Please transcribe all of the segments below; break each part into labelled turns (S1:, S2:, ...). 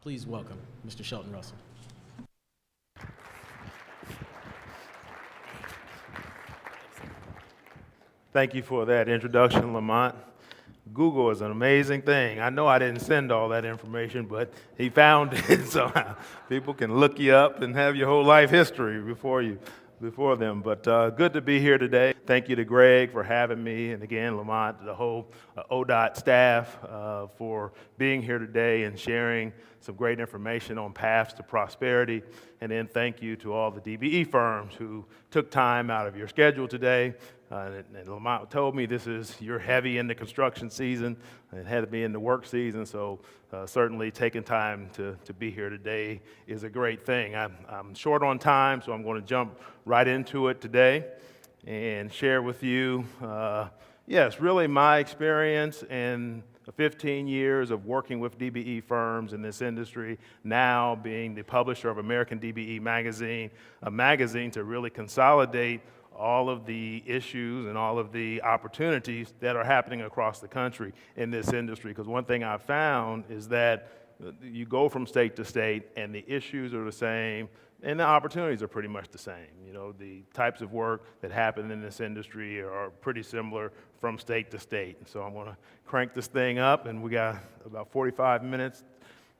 S1: Please welcome Mr. Shelton Russell.
S2: Thank you for that introduction, Lamont. Google is an amazing thing. I know I didn't send all that information, but he found it somehow. People can look you up and have your whole life history before them. But good to be here today. Thank you to Greg for having me, and again, Lamont, the whole ODOT staff for being here today and sharing some great information on paths to prosperity. And then thank you to all the DBE firms who took time out of your schedule today. And Lamont told me you're heavy in the construction season. It had to be in the work season, so certainly taking time to be here today is a great thing. I'm short on time, so I'm going to jump right into it today and share with you, really my experience in 15 years of working with DBE firms in this industry, now being the publisher of American DBE Magazine, a magazine to really consolidate all of the issues and all of the opportunities that are happening across the country in this industry. Because one thing I've found is that you go from state to state and the issues are the same and the opportunities are pretty much the same. You know, the types of work that happen in this industry are pretty similar from state to state. So I'm going to crank this thing up, and we got about 45 minutes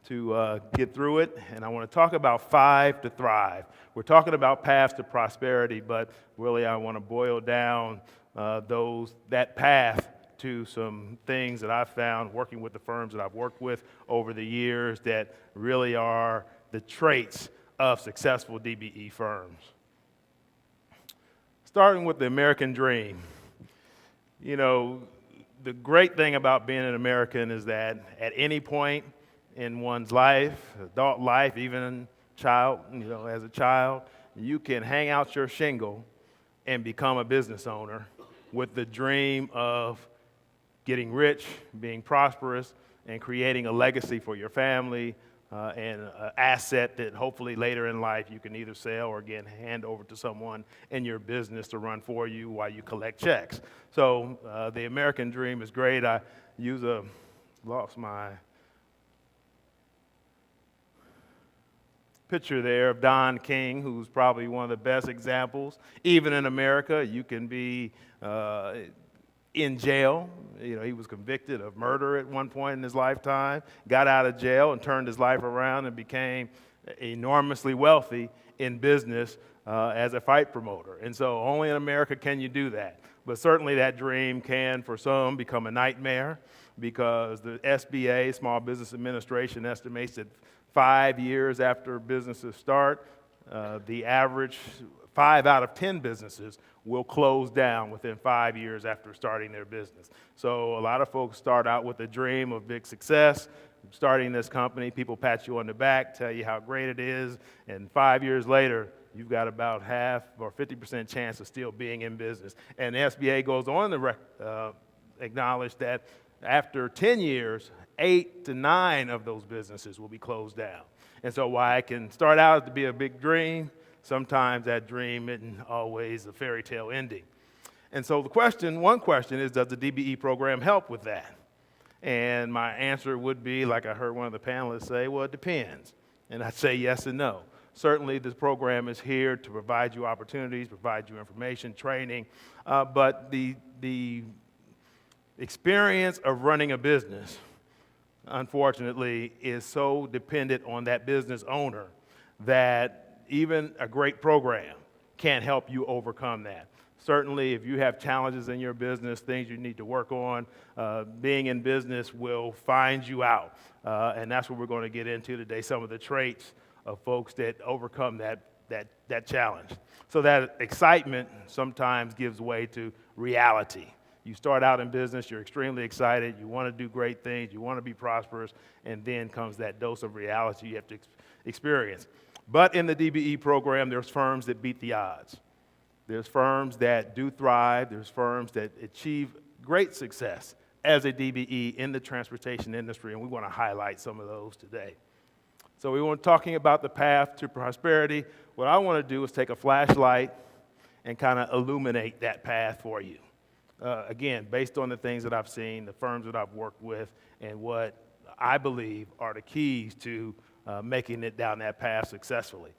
S2: to get through it, and I want to talk about 5 to Thrive. We're talking about paths to prosperity, but really I want to boil down that path to some things that I've found working with the firms that I've worked with over the years that really are the traits of successful DBE firms. Starting with the American dream. You know, the great thing about being an American is that at any point in one's life, adult life, even as a child, you can hang out your shingle and become a business owner with the dream of getting rich, being prosperous, and creating a legacy for your family and an asset that hopefully later in life you can either sell or again hand over to someone in your business to run for you while you collect checks. So the American dream is great. I lost my picture there of Don King, who's probably one of the best examples. Even in America, you can be in jail. You know, he was convicted of murder at one point in his lifetime, got out of jail and turned his life around and became enormously wealthy in business as a fight promoter. And so only in America can you do that. But certainly that dream can, for some, become a nightmare because the SBA, Small Business Administration, estimates that 5 years after businesses start, the average 5 out of 10 businesses will close down within 5 years after starting their business. So a lot of folks start out with a dream of big success, starting this company. People pat you on the back, tell you how great it is, and 5 years later, you've got about half or 50% chance of still being in business. And the SBA goes on to acknowledge that after 10 years, 8 to 9 of those businesses will be closed down. And so while it can start out to be a big dream, sometimes that dream isn't always a fairy tale ending. And so one question is, does the DBE program help with that? And my answer would be, like I heard one of the panelists say, well, it depends. And I'd say yes and no. Certainly this program is here to provide you opportunities, provide you information, training, but the experience of running a business, unfortunately, is so dependent on that business owner that even a great program can't help you overcome that. Certainly, if you have challenges in your business, things you need to work on, being in business will find you out. And that's what we're going to get into today, some of the traits of folks that overcome that challenge. So that excitement sometimes gives way to reality. You start out in business, you're extremely excited, you want to do great things, you want to be prosperous, and then comes that dose of reality you have to experience. But in the DBE program, there's firms that beat the odds. There's firms that do thrive, there's firms that achieve great success as a DBE in the transportation industry, and we want to highlight some of those today. So we were talking about the path to prosperity. What I want to do is take a flashlight and kind of illuminate that path for you. Again, based on the things that I've seen, the firms that I've worked with, and what I believe are the keys to making it down that path successfully.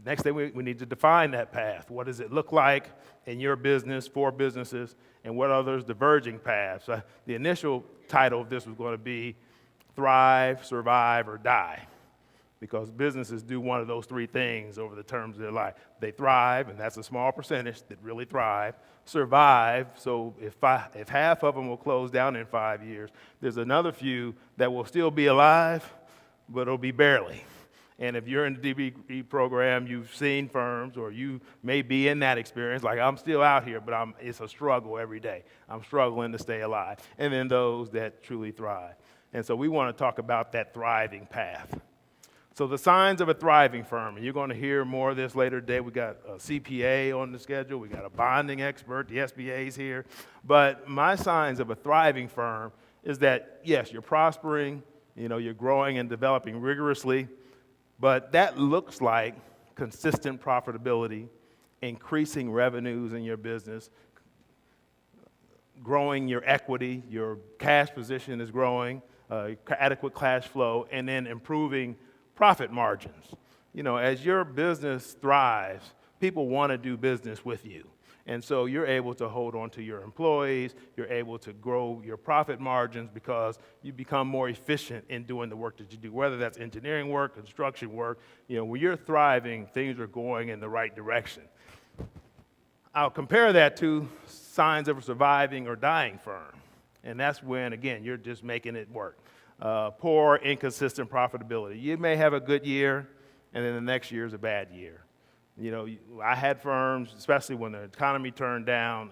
S2: The next thing, we need to define that path. What does it look like in your business, for businesses, and what are those diverging paths? The initial title of this was going to be Thrive, Survive, or Die, because businesses do one of those three things over the terms of their life. They thrive, and that's a small percentage that really thrive. Survive, so if half of them will close down in 5 years, there's another few that will still be alive, but it'll be barely. And if you're in the DBE program, you've seen firms, or you may be in that experience, like I'm still out here, but it's a struggle every day. I'm struggling to stay alive. And then those that truly thrive. And so we want to talk about that thriving path. So the signs of a thriving firm, and you're going to hear more of this later today. We got a CPA on the schedule. We got a bonding expert. The SBA's here. But my signs of a thriving firm is that, yes, you're prospering, you're growing and developing rigorously, but that looks like consistent profitability, increasing revenues in your business, growing your equity, your cash position is growing, adequate cash flow, and then improving profit margins. As your business thrives, people want to do business with you. And so you're able to hold on to your employees, you're able to grow your profit margins because you become more efficient in doing the work that you do, whether that's engineering work, construction work. When you're thriving, things are going in the right direction. I'll compare that to signs of a surviving or dying firm. And that's when, again, you're just making it work. Poor, inconsistent profitability. You may have a good year, and then the next year is a bad year. I had firms, especially when the economy turned down,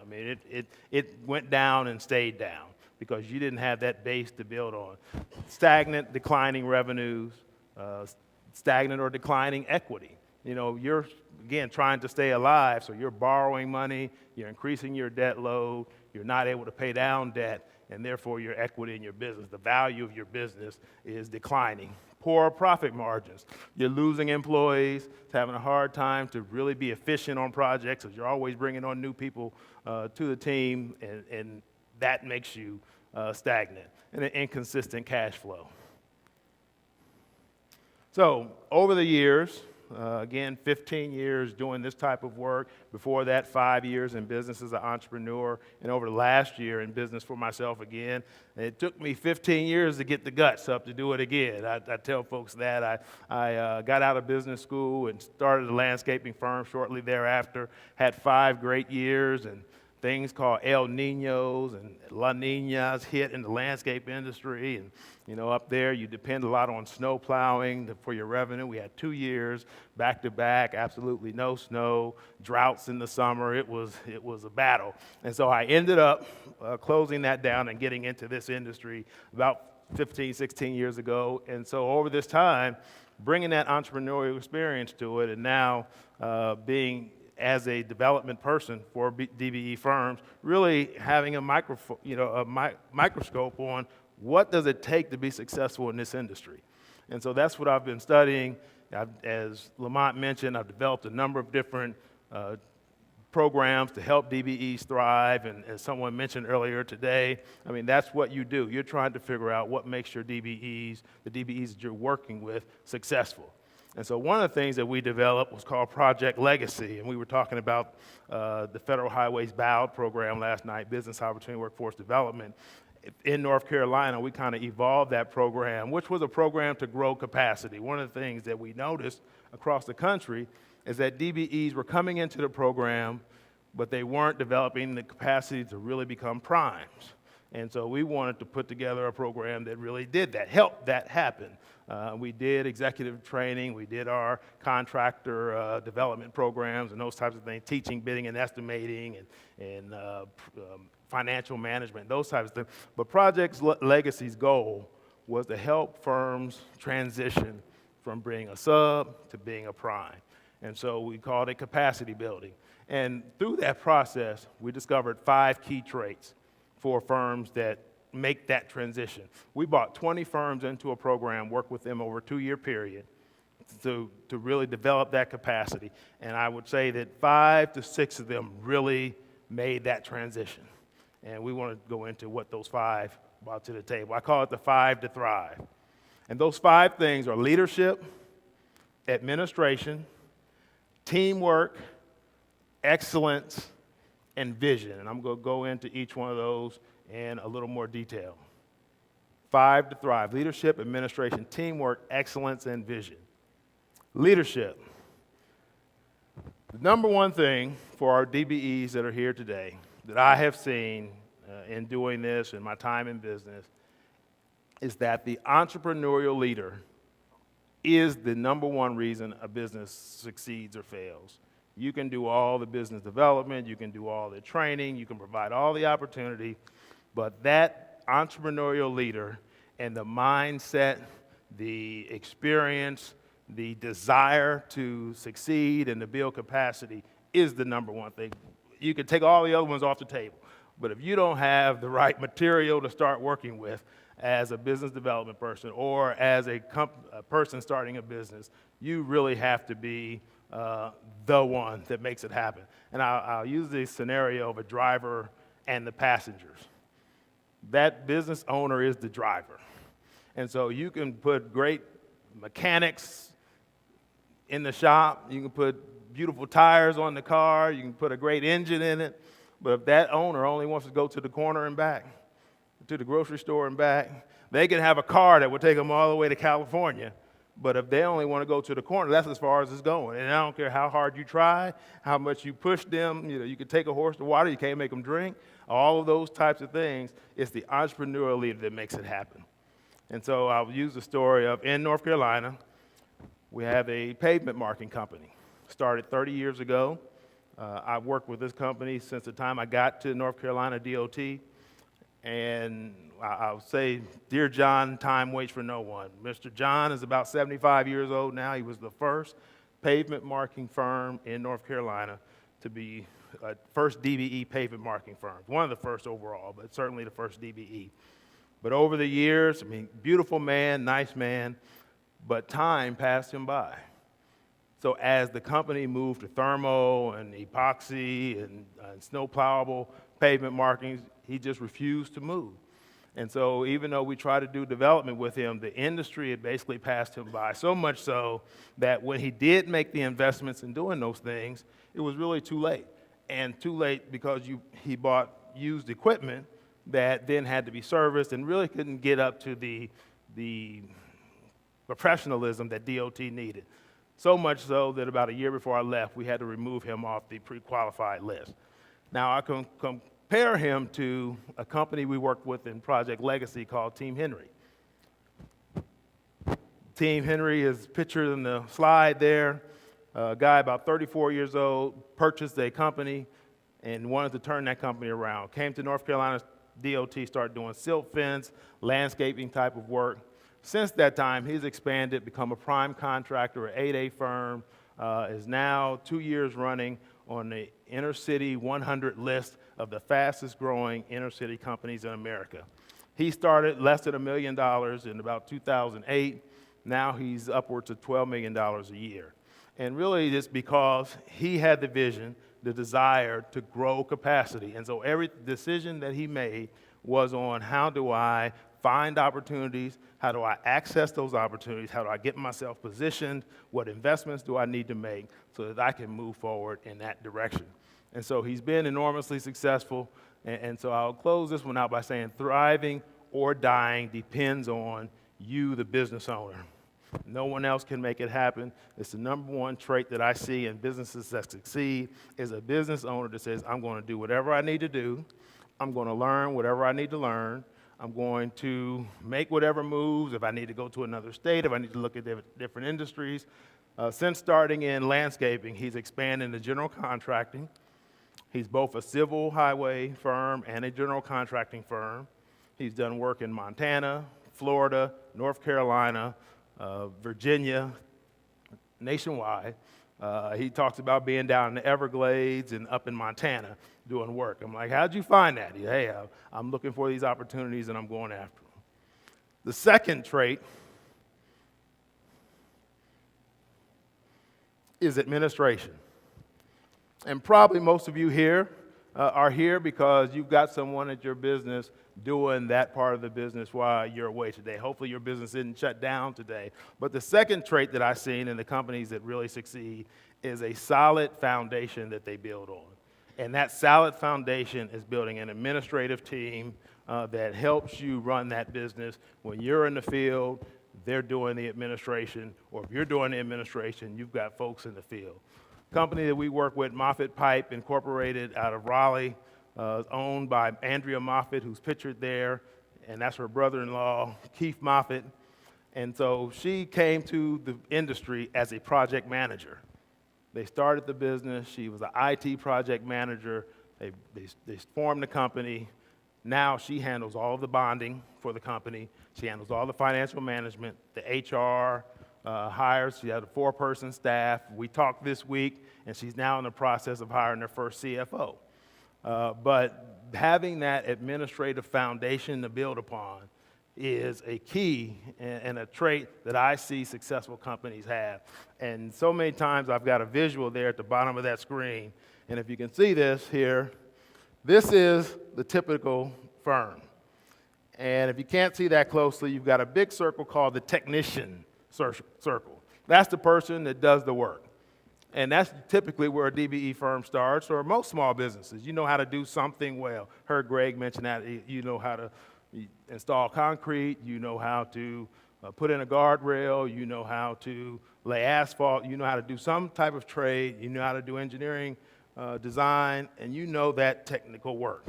S2: it went down and stayed down because you didn't have that base to build on. Stagnant, declining revenues, stagnant or declining equity. You're, again, trying to stay alive, so you're borrowing money, you're increasing your debt load, you're not able to pay down debt, and therefore your equity in your business, the value of your business is declining. Poor profit margins. You're losing employees, having a hard time to really be efficient on projects because you're always bringing on new people to the team, and that makes you stagnant. And an inconsistent cash flow. So over the years, again, 15 years doing this type of work. Before that, 5 years in business as an entrepreneur. And over the last year in business for myself again. And it took me 15 years to get the guts up to do it again. I tell folks that. I got out of business school and started a landscaping firm shortly thereafter. Had 5 great years, and things called El Niños and La Niñas hit in the landscape industry. And, up there you depend a lot on snow plowing for your revenue. We had 2 years back to back, absolutely no snow, droughts in the summer. It was a battle. And so I ended up closing that down and getting into this industry about 15, 16 years ago. And so over this time, bringing that entrepreneurial experience to it, and now being as a development person for DBE firms, really having a microscope on what does it take to be successful in this industry. And so that's what I've been studying. As Lamont mentioned, I've developed a number of different programs to help DBEs thrive, and as someone mentioned earlier today, that's what you do. You're trying to figure out what makes your DBEs, the DBEs that you're working with, successful. And so one of the things that we developed was called Project Legacy, and we were talking about the Federal Highways BOWD program last night, Business Opportunity Workforce Development. In North Carolina, we kind of evolved that program, which was a program to grow capacity. One of the things that we noticed across the country is that DBEs were coming into the program, but they weren't developing the capacity to really become primes. And so we wanted to put together a program that really did that, helped that happen. We did executive training, we did our contractor development programs and those types of things, teaching, bidding, and estimating, and financial management, those types of things. But Project Legacy's goal was to help firms transition from being a sub to being a prime. And so we called it capacity building. And through that process, we discovered 5 key traits for firms that make that transition. We brought 20 firms into a program, worked with them over a 2-year period to really develop that capacity. And I would say that 5 to 6 of them really made that transition. And we want to go into what those 5 brought to the table. I call it the 5 to thrive. And those 5 things are leadership, administration, teamwork, excellence, and vision. And I'm going to go into each one of those in a little more detail. 5 to thrive: leadership, administration, teamwork, excellence, and vision. Leadership. The number one thing for our DBEs that are here today that I have seen in doing this in my time in business is that the entrepreneurial leader is the number one reason a business succeeds or fails. You can do all the business development, you can do all the training, you can provide all the opportunity, but that entrepreneurial leader and the mindset, the experience, the desire to succeed and to build capacity is the number one thing. You can take all the other ones off the table, but if you don't have the right material to start working with as a business development person or as a person starting a business, you really have to be the one that makes it happen. And I'll use the scenario of a driver and the passengers. That business owner is the driver. And so you can put great mechanics in the shop, you can put beautiful tires on the car, you can put a great engine in it, but if that owner only wants to go to the corner and back, to the grocery store and back, they can have a car that will take them all the way to California, but if they only want to go to the corner, that's as far as it's going. And I don't care how hard you try, how much you push them, you can take a horse to water, you can't make them drink, all of those types of things. It's the entrepreneurial leader that makes it happen. And so I'll use the story of in North Carolina, we have a pavement marking company. Started 30 years ago. I've worked with this company since the time I got to North Carolina DOT. And I'll say, dear John, time waits for no one. Mr. John is about 75 years old now. He was the first pavement marking firm in North Carolina to be first DBE pavement marking firm. One of the first overall, but certainly the first DBE. But over the years, beautiful man, nice man, but time passed him by. So as the company moved to thermo and epoxy and snow plowable pavement markings, he just refused to move. And so even though we tried to do development with him, the industry had basically passed him by, so much so that when he did make the investments in doing those things, it was really too late. And too late because he bought used equipment that then had to be serviced and really couldn't get up to the professionalism that DOT needed. So much so that about a year before I left, we had to remove him off the pre-qualified list. Now, I can compare him to a company we worked with in Project Legacy called Team Henry. Team Henry is pictured in the slide there. A guy about 34 years old purchased a company and wanted to turn that company around. Came to North Carolina DOT, started doing silt fence, landscaping type of work. Since that time, he's expanded, become a prime contractor, an 8A firm, is now 2 years running on the inner city 100 list of the fastest growing inner city companies in America. He started less than $1 million in about 2008. Now he's upwards of $12 million a year. And really just because he had the vision, the desire to grow capacity. And so every decision that he made was on how do I find opportunities, how do I access those opportunities, how do I get myself positioned, what investments do I need to make so that I can move forward in that direction. And so he's been enormously successful, and so I'll close this one out by saying thriving or dying depends on you, the business owner. No one else can make it happen. It's the number one trait that I see in businesses that succeed is a business owner that says, I'm going to do whatever I need to do. I'm going to learn whatever I need to learn. I'm going to make whatever moves if I need to go to another state, if I need to look at different industries. Since starting in landscaping, he's expanded into general contracting. He's both a civil highway firm and a general contracting firm. He's done work in Montana, Florida, North Carolina, Virginia, nationwide. He talks about being down in the Everglades and up in Montana doing work. I'm like, how'd you find that? Hey, I'm looking for these opportunities and I'm going after them. The second trait is administration. And probably most of you here are here because you've got someone at your business doing that part of the business while you're away today. Hopefully your business isn't shut down today. But the second trait that I've seen in the companies that really succeed is a solid foundation that they build on. And that solid foundation is building an administrative team that helps you run that business. When you're in the field, they're doing the administration, or if you're doing the administration, you've got folks in the field. Company that we work with, Moffitt Pipe Incorporated out of Raleigh, is owned by Andrea Moffitt, who's pictured there, and that's her brother-in-law, Keith Moffitt. And so she came to the industry as a project manager. They started the business. She was an IT project manager. They formed the company. Now she handles all of the bonding for the company. She handles all the financial management, the HR, hires. She had a 4-person staff. We talked this week, and she's now in the process of hiring her first CFO. But having that administrative foundation to build upon is a key and a trait that I see successful companies have. And so many times I've got a visual there at the bottom of that screen. And if you can see this here, this is the typical firm. And if you can't see that closely, you've got a big circle called the technician circle. That's the person that does the work. And that's typically where a DBE firm starts, or most small businesses. You know how to do something well. Heard Greg mention that. You know how to install concrete. You know how to put in a guardrail. You know how to lay asphalt. You know how to do some type of trade. You know how to do engineering, design, and you know that technical work.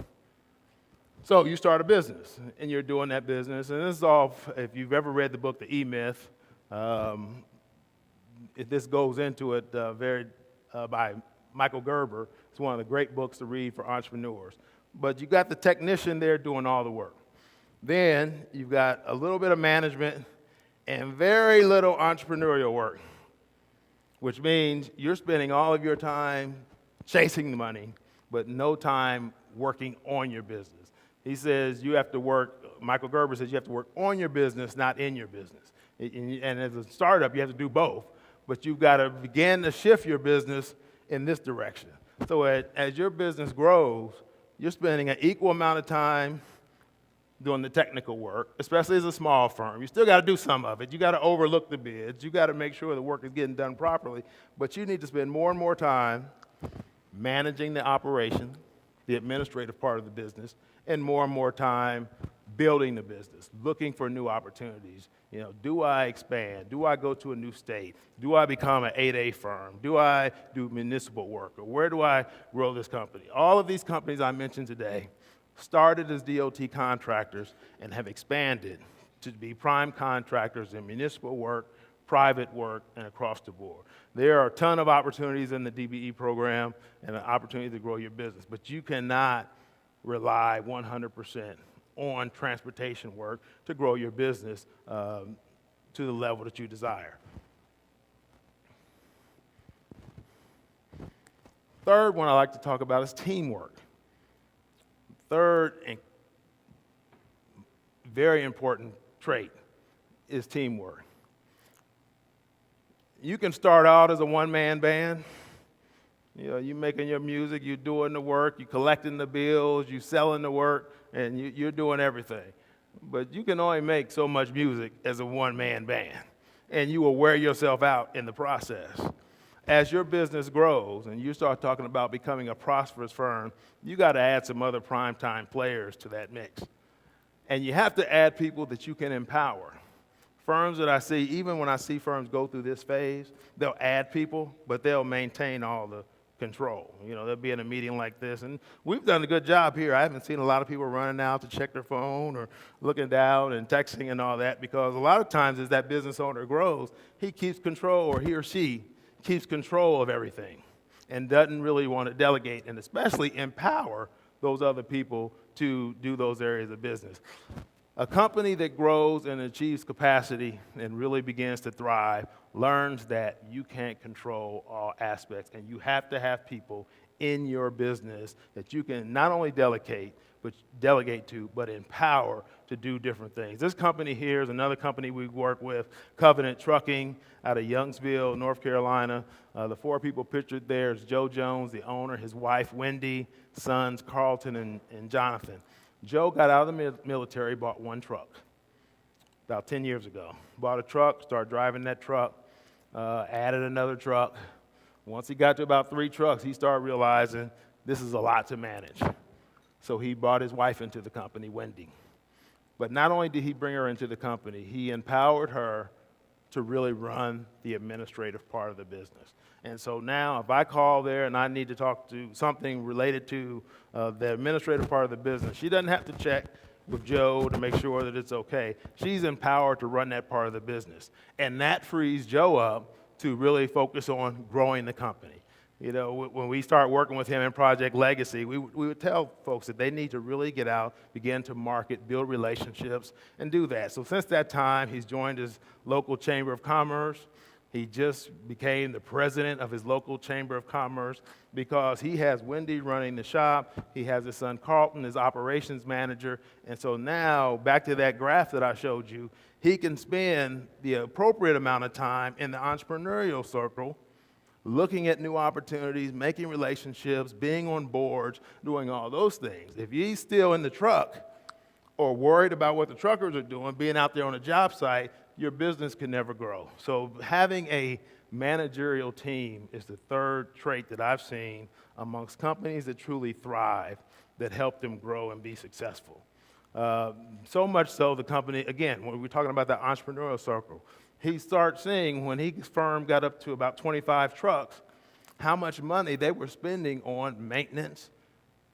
S2: So you start a business, and you're doing that business. And this is all, if you've ever read the book, The E-Myth, this goes into it by Michael Gerber. It's one of the great books to read for entrepreneurs. But you got the technician there doing all the work. Then you've got a little bit of management and very little entrepreneurial work, which means you're spending all of your time chasing the money, but no time working on your business. He says you have to work, Michael Gerber says you have to work on your business, not in your business. And as a startup, you have to do both, but you've got to begin to shift your business in this direction. So as your business grows, you're spending an equal amount of time doing the technical work, especially as a small firm. You still got to do some of it. You got to overlook the bids. You got to make sure the work is getting done properly, but you need to spend more and more time managing the operation, the administrative part of the business, and more time building the business, looking for new opportunities. You know, do I expand? Do I go to a new state? Do I become an 8A firm? Do I do municipal work? Or where do I grow this company? All of these companies I mentioned today started as DOT contractors and have expanded to be prime contractors in municipal work, private work, and across the board. There are a ton of opportunities in the DBE program and an opportunity to grow your business, but you cannot rely 100% on transportation work to grow your business to the level that you desire. Third one I like to talk about is teamwork. Third and very important trait is teamwork. You can start out as a one-man band. You know, you making your music, you doing the work, you collecting the bills, you selling the work, and you're doing everything. But you can only make so much music as a one-man band, and you will wear yourself out in the process. As your business grows and you start talking about becoming a prosperous firm, you got to add some other primetime players to that mix. And you have to add people that you can empower. Firms that I see, even when I see firms go through this phase, they'll add people, but they'll maintain all the control. You know, they'll be in a meeting like this, and we've done a good job here. I haven't seen a lot of people running out to check their phone or looking down and texting and all that, because a lot of times as that business owner grows, he keeps control, or he or she keeps control of everything and doesn't really want to delegate and especially empower those other people to do those areas of business. A company that grows and achieves capacity and really begins to thrive learns that you can't control all aspects, and you have to have people in your business that you can not only delegate, delegate to, but empower to do different things. This company here is another company we work with, Covenant Trucking out of Youngsville, North Carolina. The 4 people pictured there is Joe Jones, the owner, his wife, Wendy, sons, Carlton and Jonathan. Joe got out of the military, bought 1 truck about 10 years ago. Bought a truck, started driving that truck, added another truck. Once he got to about 3 trucks, he started realizing this is a lot to manage. So he brought his wife into the company, Wendy. But not only did he bring her into the company, he empowered her to really run the administrative part of the business. And so now if I call there and I need to talk to something related to the administrative part of the business, she doesn't have to check with Joe to make sure that it's okay. She's empowered to run that part of the business. And that frees Joe up to really focus on growing the company. You know, when we start working with him in Project Legacy, we would tell folks that they need to really get out, begin to market, build relationships, and do that. So since that time, he's joined his local Chamber of Commerce. He just became the president of his local Chamber of Commerce because he has Wendy running the shop. He has his son Carlton, his operations manager. And so now, back to that graph that I showed you, he can spend the appropriate amount of time in the entrepreneurial circle looking at new opportunities, making relationships, being on boards, doing all those things. If he's still in the truck or worried about what the truckers are doing, being out there on a job site, your business can never grow. So having a managerial team is the 3rd trait that I've seen amongst companies that truly thrive, that help them grow and be successful. So much so the company, again, when we're talking about that entrepreneurial circle, he starts seeing when his firm got up to about 25 trucks, how much money they were spending on maintenance,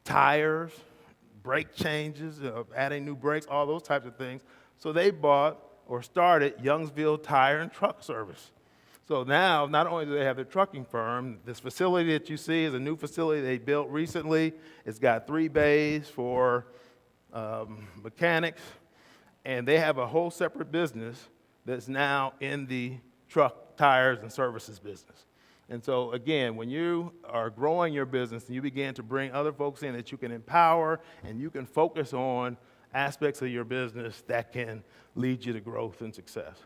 S2: tires, brake changes, adding new brakes, all those types of things. So they bought or started Youngsville Tire and Truck Service. So now, not only do they have their trucking firm, this facility that you see is a new facility they built recently. It's got 3 bays for mechanics, and they have a whole separate business that's now in the truck, tires, and services business. And so again, when you are growing your business and you begin to bring other folks in that you can empower and you can focus on aspects of your business that can lead you to growth and success.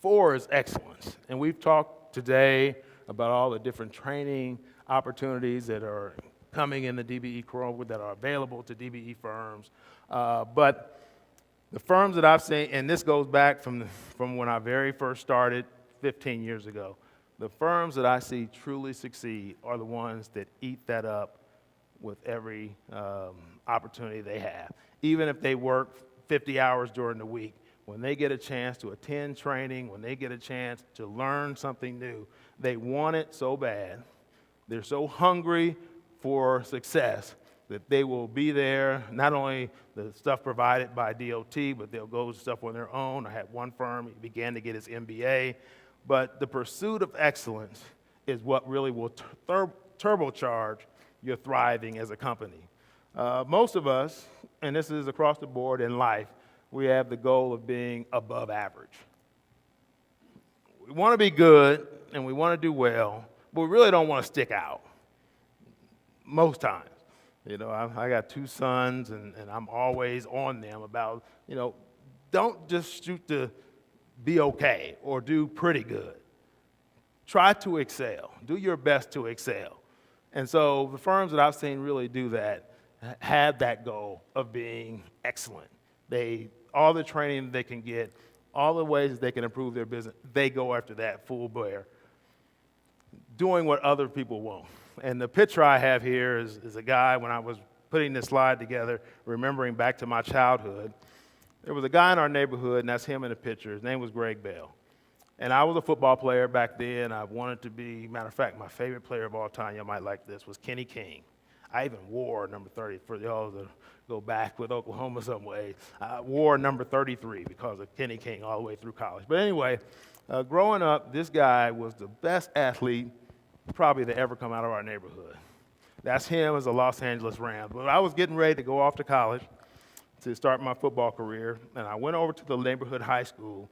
S2: 4 is excellence. And we've talked today about all the different training opportunities that are coming in the DBE program that are available to DBE firms. But the firms that I've seen, and this goes back from when I very first started 15 years ago, the firms that I see truly succeed are the ones that eat that up with every opportunity they have. Even if they work 50 hours during the week, when they get a chance to attend training, when they get a chance to learn something new, they want it so bad. They're so hungry for success that they will be there, not only the stuff provided by DOT, but they'll go to stuff on their own. I had one firm, he began to get his MBA. But the pursuit of excellence is what really will turbocharge your thriving as a company. Most of us, and this is across the board in life, we have the goal of being above average. We want to be good and we want to do well, but we really don't want to stick out. Most times. You know, I got 2 sons, and I'm always on them about, you know, don't just shoot to be okay or do pretty good. Try to excel. Do your best to excel. And so the firms that I've seen really do that have that goal of being excellent. All the training they can get, all the ways they can improve their business, they go after that full bear, doing what other people won't. And the picture I have here is a guy, when I was putting this slide together, remembering back to my childhood, there was a guy in our neighborhood, and that's him in the picture. His name was Greg Bell. And I was a football player back then. I wanted to be, matter of fact, my favorite player of all time, you might like this, was Kenny King. I even wore number 30, for y'all to go back with Oklahoma some way. I wore number 33 because of Kenny King all the way through college. But anyway, growing up, this guy was the best athlete probably to ever come out of our neighborhood. That's him as a Los Angeles Rams. But I was getting ready to go off to college to start my football career, and I went over to the neighborhood high school.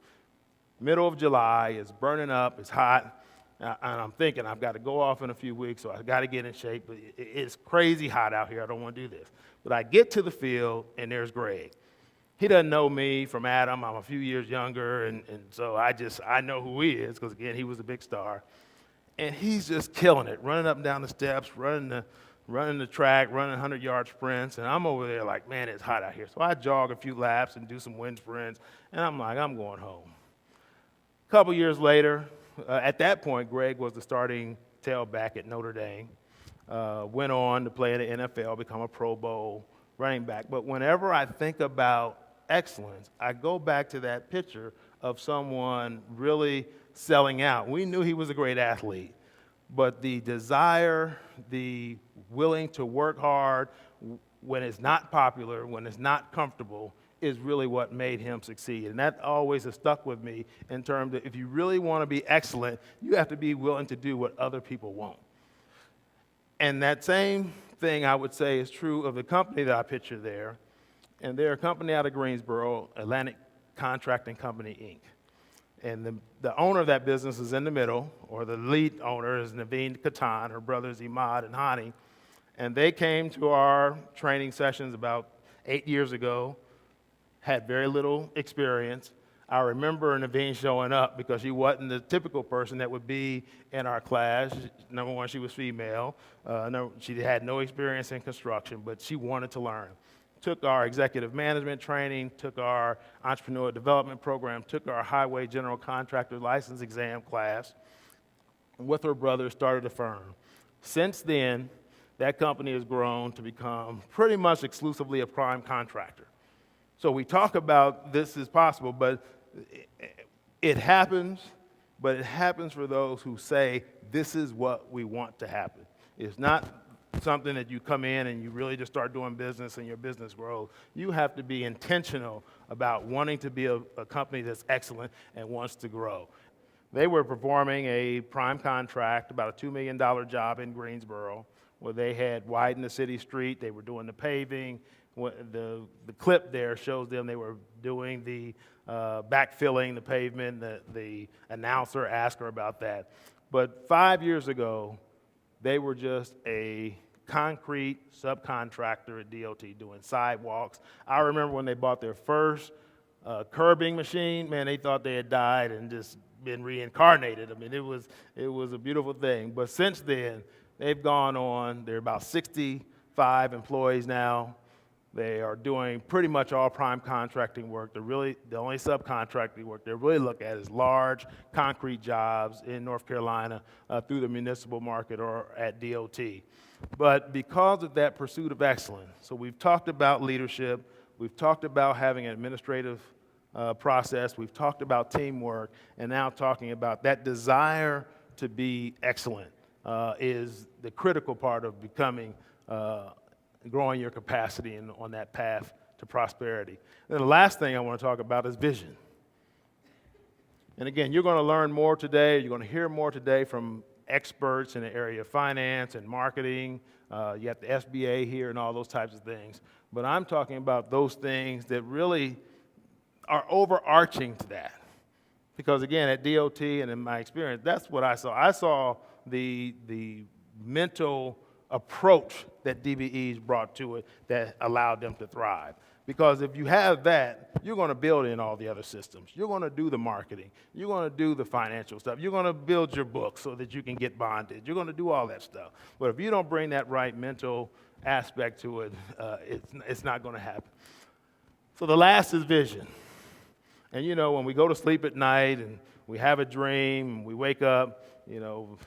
S2: Middle of July, it's burning up, it's hot, And I'm thinking, I've got to go off in a few weeks, so I've got to get in shape. But it's crazy hot out here. I don't want to do this. But I get to the field, and there's Greg. He doesn't know me from Adam. I'm a few years younger, and so I know who he is because, again, he was a big star. And he's just killing it, running up and down the steps, running the track, running 100-yard sprints. And I'm over there like, man, it's hot out here. So I jog a few laps and do some wind sprints, and I'm like, I'm going home. A couple years later, at that point, Greg was the starting tailback at Notre Dame. Went on to play in the NFL, become a Pro Bowl running back. But whenever I think about excellence, I go back to that picture of someone really selling out. We knew he was a great athlete, but the desire, the willing to work hard when it's not popular, when it's not comfortable, is really what made him succeed. And that always has stuck with me in terms of if you really want to be excellent, you have to be willing to do what other people won't. And that same thing I would say is true of the company that I picture there. And they're a company out of Greensboro, Atlantic Contracting Company, Inc. And the owner of that business is in the middle, or the lead owner is Naveen Katan, her brothers Imad and Hani. And they came to our training sessions about 8 years ago, had very little experience. I remember Naveen showing up because she wasn't the typical person that would be in our class. Number one, she was female. She had no experience in construction, but she wanted to learn. Took our executive management training, took our entrepreneurial development program, took our highway general contractor license exam class, and with her brother started a firm. Since then, that company has grown to become pretty much exclusively a prime contractor. So we talk about this is possible, but it happens, but it happens for those who say, this is what we want to happen. It's not something that you come in and you really just start doing business and your business grows. You have to be intentional about wanting to be a company that's excellent and wants to grow. They were performing a prime contract, about a $2 million job in Greensboro, where they had widened the city street. They were doing the paving. The clip there shows them they were doing the backfilling the pavement. The announcer asked her about that. But 5 years ago, they were just a concrete subcontractor at DOT doing sidewalks. I remember when they bought their first curbing machine, man, they thought they had died and just been reincarnated. I mean, it was a beautiful thing. But since then, they've gone on. They're about 65 employees now. They are doing pretty much all prime contracting work. The only subcontracting work they really look at is large concrete jobs in North Carolina through the municipal market or at DOT. But because of that pursuit of excellence, so we've talked about leadership, we've talked about having an administrative process, we've talked about teamwork, and now talking about that desire to be excellent is the critical part of becoming growing your capacity on that path to prosperity. And the last thing I want to talk about is vision. And again, you're going to learn more today. You're going to hear more today from experts in the area of finance and marketing. You have the SBA here and all those types of things. But I'm talking about those things that really are overarching to that. Because again, at DOT and in my experience, that's what I saw. I saw the mental approach that DBEs brought to it that allowed them to thrive. Because if you have that, you're going to build in all the other systems. You're going to do the marketing. You're going to do the financial stuff. You're going to build your book so that you can get bonded. You're going to do all that stuff. But if you don't bring that right mental aspect to it, it's not going to happen. So the last is vision. And you know, when we go to sleep at night and we have a dream, and we wake up, you know,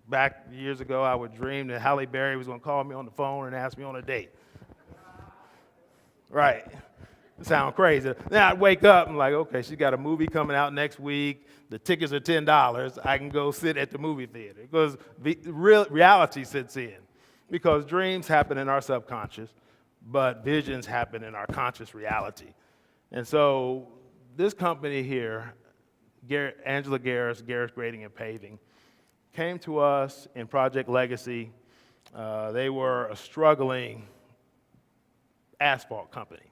S2: back years ago, I would dream that Halle Berry was going to call me on the phone and ask me on a date. Right. Sound crazy. Then I'd wake up and like, okay, she's got a movie coming out next week. The tickets are $10. I can go sit at the movie theater because reality sits in. Because dreams happen in our subconscious, but visions happen in our conscious reality. And so this company here, Angela Garris Grading and Paving, came to us in Project Legacy. They were a struggling asphalt company.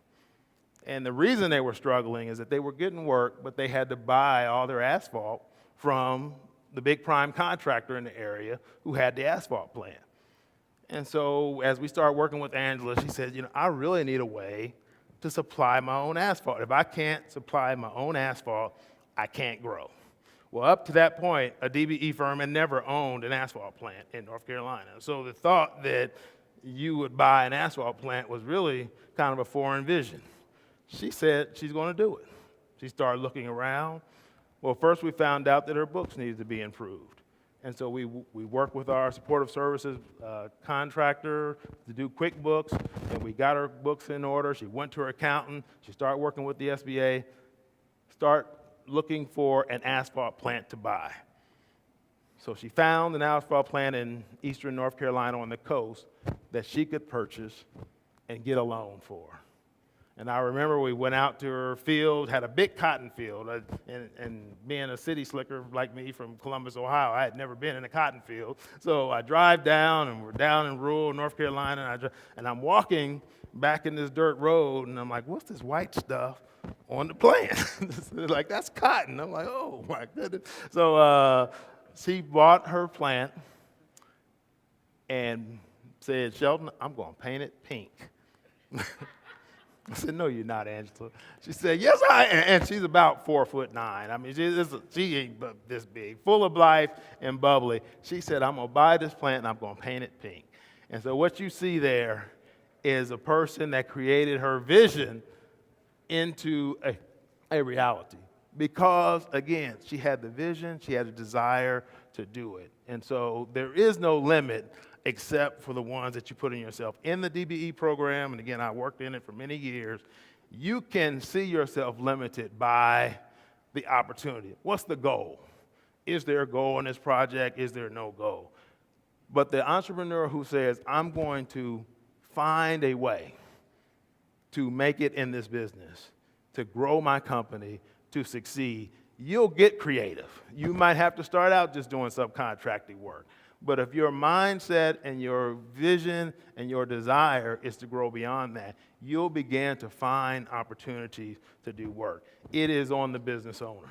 S2: And the reason they were struggling is that they were getting work, but they had to buy all their asphalt from the big prime contractor in the area who had the asphalt plant. And so as we started working with Angela, she said, I really need a way to supply my own asphalt. If I can't supply my own asphalt, I can't grow. Well, up to that point, a DBE firm had never owned an asphalt plant in North Carolina. So the thought that you would buy an asphalt plant was really kind of a foreign vision. She said she's going to do it. She started looking around. Well, first we found out that her books needed to be improved. And so we worked with our supportive services contractor to do QuickBooks, and we got her books in order. She went to her accountant. She started working with the SBA, start looking for an asphalt plant to buy. So she found an asphalt plant in eastern North Carolina on the coast that she could purchase and get a loan for. And I remember we went out to her field, had a big cotton field, and being a city slicker like me from Columbus, Ohio, I had never been in a cotton field. So I drive down, and we're down in rural North Carolina, and I'm walking back in this dirt road, and I'm like, what's this white stuff on the plant? Like, that's cotton. I'm like, oh, my goodness. So she bought her plant and said, Shelton, I'm going to paint it pink. I said, no, you're not, Angela. She said, yes, I am. And she's about 4'9". I mean, she ain't this big, full of life and bubbly. She said, I'm going to buy this plant and I'm going to paint it pink. And so what you see there is a person that created her vision into a reality. Because, again, she had the vision, she had a desire to do it. And so there is no limit except for the ones that you put in yourself. In the DBE program, and again, I worked in it for many years, you can see yourself limited by the opportunity. What's the goal? Is there a goal in this project? Is there no goal? But the entrepreneur who says, I'm going to find a way to make it in this business, to grow my company, to succeed, you'll get creative. You might have to start out just doing subcontracting work. But if your mindset and your vision and your desire is to grow beyond that, you'll begin to find opportunities to do work. It is on the business owner.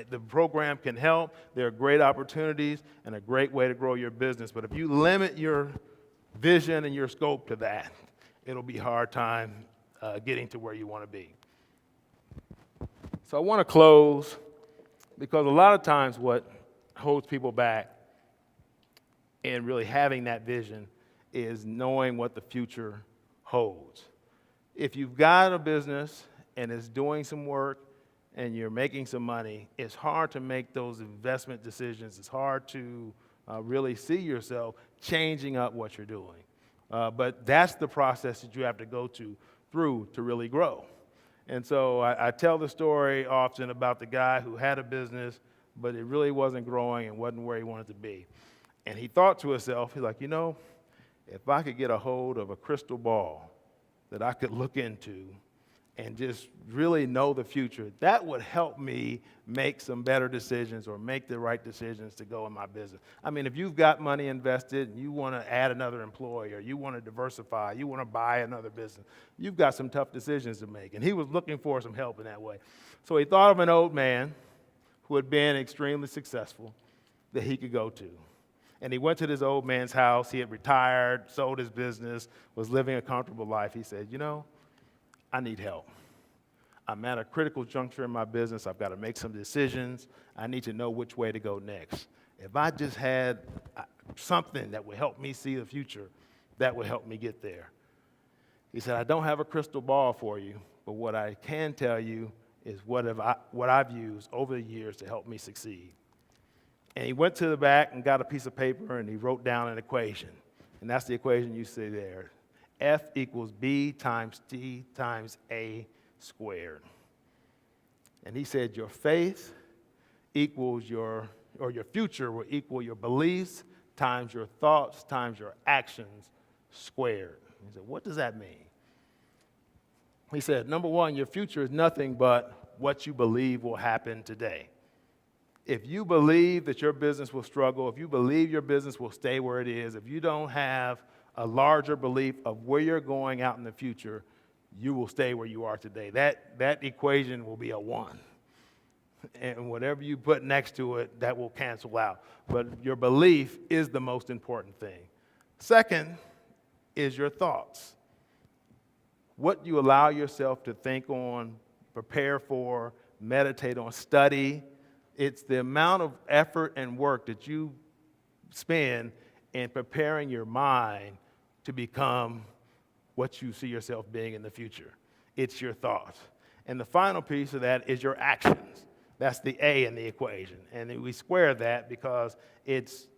S2: The program can help. There are great opportunities and a great way to grow your business. But if you limit your vision and your scope to that, it'll be a hard time getting to where you want to be. So I want to close because a lot of times what holds people back and really having that vision is knowing what the future holds. If you've got a business and it's doing some work and you're making some money, it's hard to make those investment decisions. It's hard to really see yourself changing up what you're doing. But that's the process that you have to go through to really grow. And so I tell the story often about the guy who had a business, but it really wasn't growing and wasn't where he wanted to be. And he thought to himself, he's like, if I could get a hold of a crystal ball that I could look into and just really know the future, that would help me make some better decisions or make the right decisions to go in my business. I mean, if you've got money invested and you want to add another employee or you want to diversify, you want to buy another business, you've got some tough decisions to make. And he was looking for some help in that way. So he thought of an old man who had been extremely successful that he could go to. And he went to this old man's house. He had retired, sold his business, was living a comfortable life. He said, I need help. I'm at a critical juncture in my business. I've got to make some decisions. I need to know which way to go next. If I just had something that would help me see the future, that would help me get there. He said, I don't have a crystal ball for you, but what I can tell you is what I've used over the years to help me succeed. And he went to the back and got a piece of paper and he wrote down an equation. And that's the equation you see there. F equals B times T times A squared. And he said your faith equals your future will equal your beliefs times your thoughts times your actions squared. He said, what does that mean? He said, number one, your future is nothing but what you believe will happen today. If you believe that your business will struggle, if you believe your business will stay where it is, if you don't have a larger belief of where you're going out in the future, you will stay where you are today. That equation will be a 1. and whatever you put next to it, that will cancel out. But your belief is the most important thing. Second is your thoughts. What you allow yourself to think on, prepare for, meditate on, study. It's the amount of effort and work that you spend in preparing your mind to become what you see yourself being in the future. It's your thoughts. And the final piece of that is your actions. That's the A in the equation. And we square that because it's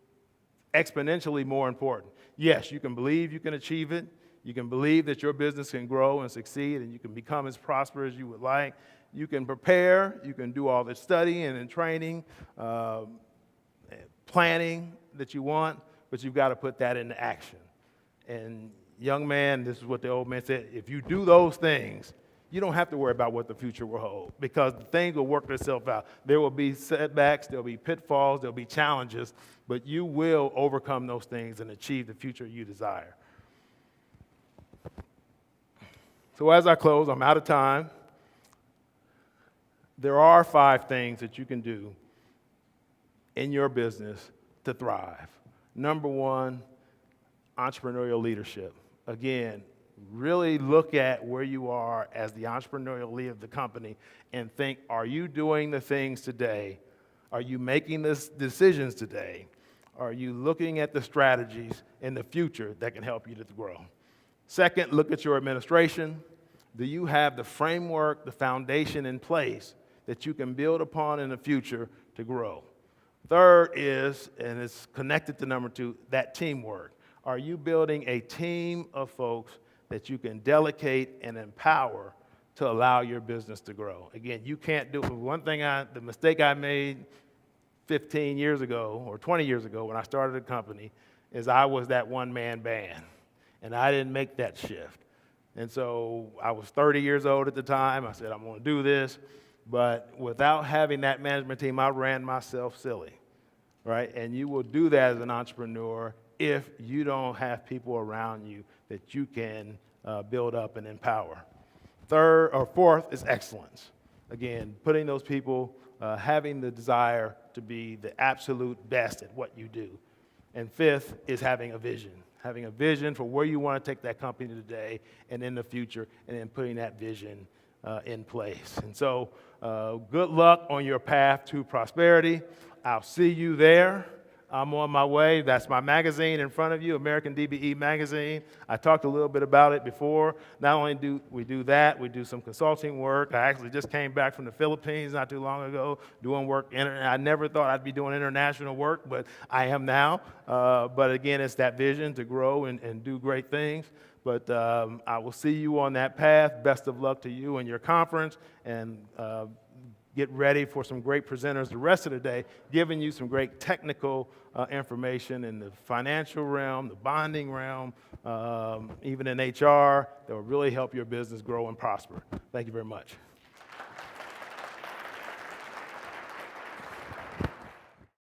S2: exponentially more important. Yes, you can believe you can achieve it. You can believe that your business can grow and succeed, and you can become as prosperous as you would like. You can prepare. You can do all the studying and training, planning that you want, but you've got to put that into action. And young man, this is what the old man said, if you do those things, you don't have to worry about what the future will hold because things will work themselves out. There will be setbacks, there will be pitfalls, there will be challenges, but you will overcome those things and achieve the future you desire. So as I close, I'm out of time. There are 5 things that you can do in your business to thrive. Number 1, entrepreneurial leadership. Again, really look at where you are as the entrepreneurial leader of the company and think, are you doing the things today? Are you making the decisions today? Are you looking at the strategies in the future that can help you to grow? Second, look at your administration. Do you have the framework, the foundation in place that you can build upon in the future to grow? Third is, and it's connected to number 2, that teamwork. Are you building a team of folks that you can delegate and empower to allow your business to grow? Again, you can't do it. One thing, the mistake I made 15 years ago or 20 years ago when I started a company is I was that one-man band, and I didn't make that shift. And so I was 30 years old at the time. I said, I'm going to do this. But without having that management team, I ran myself silly, right? And you will do that as an entrepreneur if you don't have people around you that you can build up and empower. Third or fourth is excellence. Again, putting those people, having the desire to be the absolute best at what you do. And fifth is having a vision for where you want to take that company today and in the future, and then putting that vision in place. And so good luck on your path to prosperity. I'll see you there. I'm on my way. That's my magazine in front of you, American DBE magazine. I talked a little bit about it before. Not only do we do that, we do some consulting work. I actually just came back from the Philippines not too long ago doing work. I never thought I'd be doing international work, but I am now. But again, it's that vision to grow and do great things. But I will see you on that path. Best of luck to you and your conference, and get ready for some great presenters the rest of the day, giving you some great technical information in the financial realm, the bonding realm, even in HR that will really help your business grow and prosper. Thank you very much.